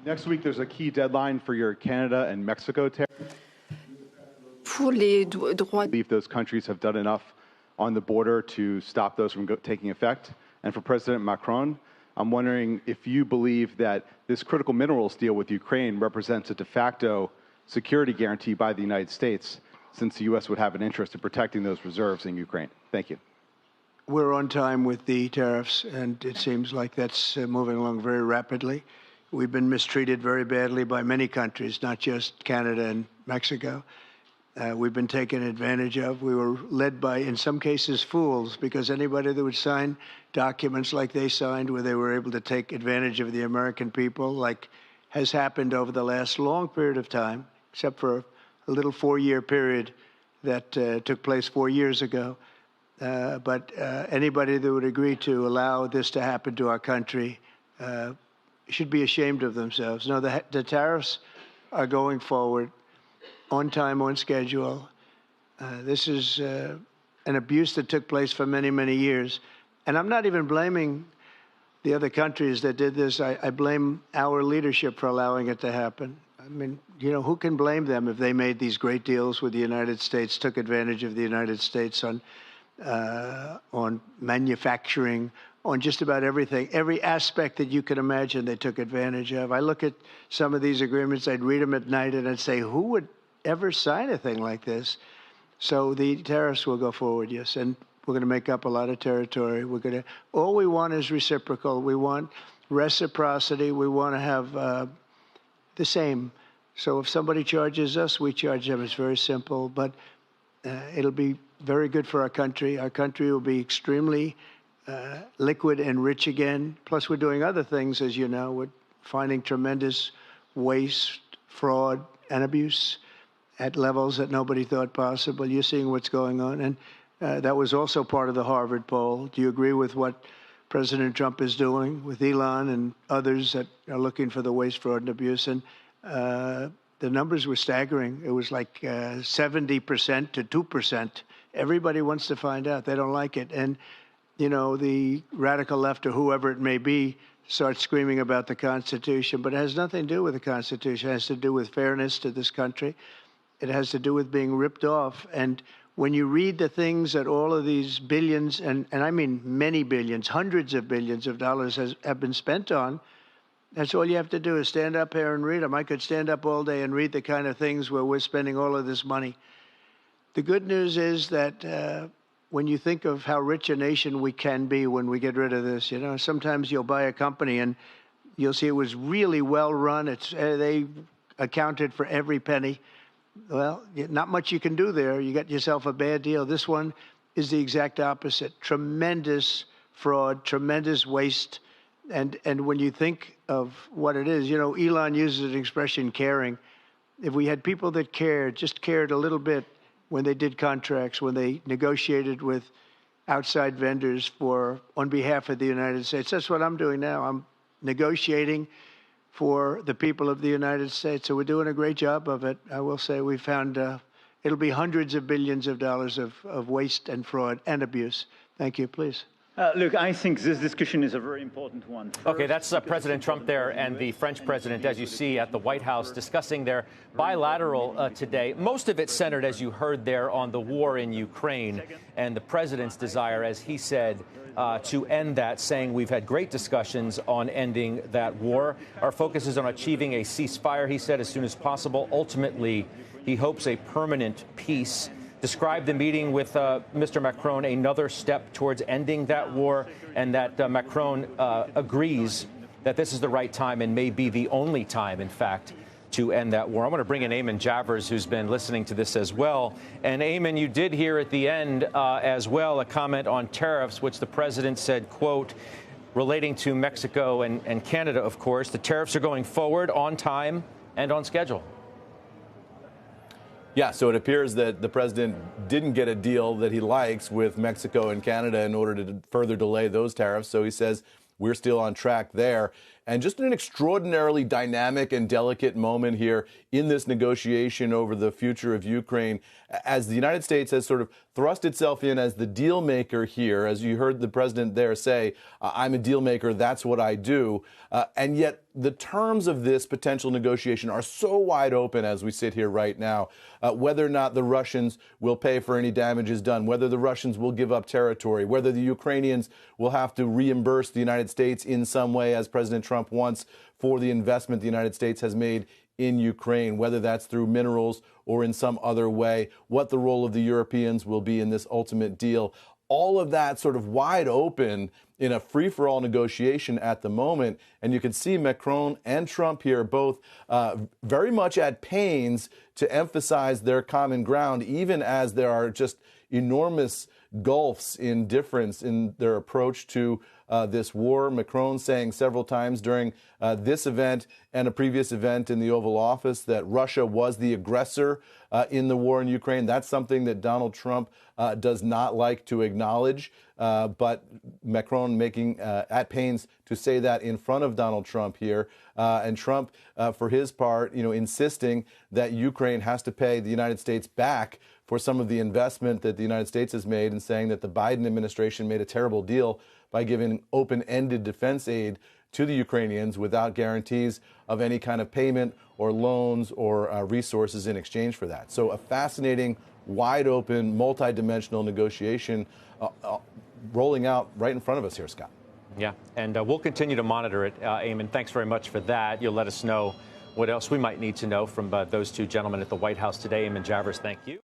Next week, there's a key deadline for your Canada and Mexico tariffs. Believe those countries have done enough on the border to stop those from taking effect. And for President Macron, I'm wondering if you believe that this critical minerals deal with Ukraine represents a de facto security guarantee by the United States, since the U.S. would have an interest in protecting those reserves in Ukraine. Thank you. We're on time with the tariffs, and it seems like that's moving along very rapidly. We've been mistreated very badly by many countries, not just Canada and Mexico. We've been taken advantage of. We were led by, in some cases, fools, because anybody that would sign documents like they signed, where they were able to take advantage of the American people, like has happened over the last long period of time, except for a little 4-year period that took place 4 years ago. But anybody that would agree to allow this to happen to our country should be ashamed of themselves. No, the tariffs are going forward on time, on schedule. This is an abuse that took place for many, many years. And I'm not even blaming the other countries that did this. I blame our leadership for allowing it to happen. I mean, you know, who can blame them if they made these great deals with the United States, took advantage of the United States on manufacturing, on just about everything. Every aspect that you can imagine, they took advantage of. I look at some of these agreements, I'd read them at night, and I'd say, who would ever sign a thing like this? So the tariffs will go forward, yes, and we're going to make up a lot of territory. All we want is reciprocal. We want reciprocity. We want to have the same. So if somebody charges us, we charge them. It's very simple, but it'll be very good for our country. Our country will be extremely liquid and rich again. Plus, we're doing other things, as you know. We're finding tremendous waste, fraud, and abuse at levels that nobody thought possible. You're seeing what's going on. And that was also part of the Harvard poll. Do you agree with what President Trump is doing with Elon and others that are looking for the waste, fraud, and abuse? And the numbers were staggering. It was like 70% to 2%. Everybody wants to find out. They don't like it. And, you know, the radical left or whoever it may be starts screaming about the Constitution, but it has nothing to do with the Constitution. It has to do with fairness to this country. It has to do with being ripped off. And when you read the things that all of these billions, and I mean many billions, hundreds of billions of dollars have been spent on, that's all you have to do is stand up here and read them. I could stand up all day and read the kind of things where we're spending all of this money. The good news is that when you think of how rich a nation we can be when we get rid of this, you know, sometimes you'll buy a company and you'll see it was really well run. They accounted for every penny. Well, not much you can do there. You got yourself a bad deal. This one is the exact opposite. Tremendous fraud, tremendous waste. And when you think of what it is, you know, Elon uses an expression, caring. If we had people that cared, just cared a little bit when they did contracts, when they negotiated with outside vendors on behalf of the United States. That's what I'm doing now. I'm negotiating for the people of the United States. So we're doing a great job of it. I will say we found it'll be hundreds of billions of dollars of waste and fraud and abuse. Thank you. Please. Look, I think this discussion is a very important one. Okay, that's President Trump there and the French president, as you see, at the White House discussing their bilateral today. Most of it centered, as you heard there, on the war in Ukraine and the president's desire, as he said, to end that, saying we've had great discussions on ending that war. Our focus is on achieving a ceasefire, he said, as soon as possible. Ultimately, he hopes a permanent peace. Described the meeting with Mr. Macron another step towards ending that war, and that Macron agrees that this is the right time and may be the only time, in fact, to end that war. I want to bring in Eamon Javers, who's been listening to this as well. And Eamon, you did hear at the end as well a comment on tariffs, which the president said, quote, relating to Mexico and Canada, of course, the tariffs are going forward on time and on schedule. Yeah, so it appears that the president didn't get a deal that he likes with Mexico and Canada in order to further delay those tariffs. So he says we're still on track there. and just an extraordinarily dynamic and delicate moment here in this negotiation over the future of Ukraine, as the United States has sort of thrust itself in as the deal maker here. As you heard the president there say, I'm a deal maker, that's what I do. And yet the terms of this potential negotiation are so wide open as we sit here right now. Whether or not the Russians will pay for any damages done, whether the Russians will give up territory, whether the Ukrainians will have to reimburse the United States in some way, as President Trump wants, for the investment the United States has made in Ukraine, whether that's through minerals or in some other way, what the role of the Europeans will be in this ultimate deal. All of that sort of wide open in a free-for-all negotiation at the moment. And you can see Macron and Trump here both very much at pains to emphasize their common ground, even as there are just enormous gulfs in difference in their approach to this war. Macron saying several times during this event and a previous event in the Oval Office that Russia was the aggressor in the war in Ukraine. That's something that Donald Trump does not like to acknowledge. But Macron making at pains to say that in front of Donald Trump here. And Trump, for his part, insisting that Ukraine has to pay the United States back for some of the investment that the United States has made, and saying that the Biden administration made a terrible deal by giving open-ended defense aid to the Ukrainians without guarantees of any kind of payment or loans or resources in exchange for that. So a fascinating, wide-open, multi-dimensional negotiation rolling out right in front of us here, Scott. Yeah, and we'll continue to monitor it. Eamon, thanks very much for that. You'll let us know what else we might need to know from those two gentlemen at the White House today. Eamon Javers, thank you.